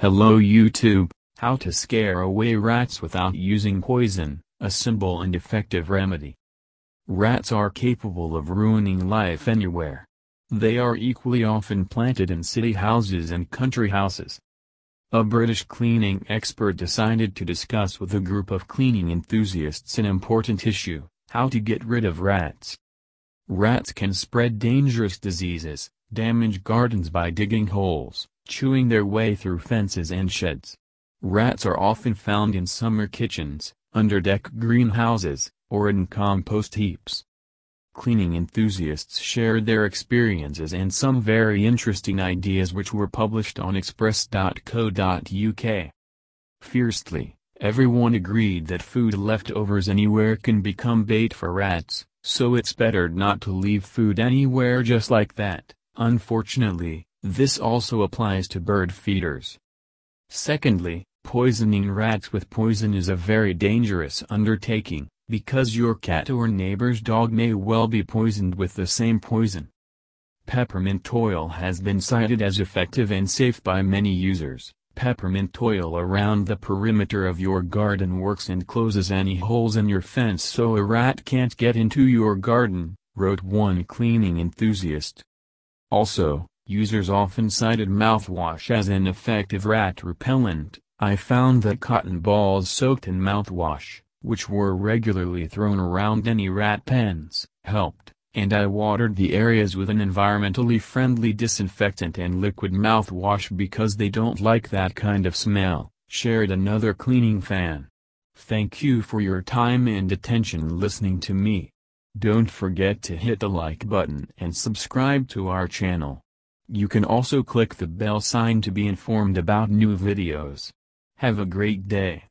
Hello YouTube, how to scare away rats without using poison, a simple and effective remedy. Rats are capable of ruining life anywhere. They are equally often planted in city houses and country houses. A British cleaning expert decided to discuss with a group of cleaning enthusiasts an important issue: how to get rid of rats. Rats can spread dangerous diseases, damage gardens by digging holes, chewing their way through fences and sheds. Rats are often found in summer kitchens, under-deck greenhouses, or in compost heaps. Cleaning enthusiasts shared their experiences and some very interesting ideas which were published on express.co.uk. Fiercely, everyone agreed that food leftovers anywhere can become bait for rats, so it's better not to leave food anywhere just like that. Unfortunately, this also applies to bird feeders. Secondly, poisoning rats with poison is a very dangerous undertaking, because your cat or neighbor's dog may well be poisoned with the same poison. Peppermint oil has been cited as effective and safe by many users. Peppermint oil around the perimeter of your garden works and closes any holes in your fence so a rat can't get into your garden, wrote one cleaning enthusiast. Also, users often cited mouthwash as an effective rat repellent. I found that cotton balls soaked in mouthwash, which were regularly thrown around any rat pens, helped, and I watered the areas with an environmentally friendly disinfectant and liquid mouthwash because they don't like that kind of smell, shared another cleaning fan. Thank you for your time and attention listening to me. Don't forget to hit the like button and subscribe to our channel. You can also click the bell sign to be informed about new videos. Have a great day.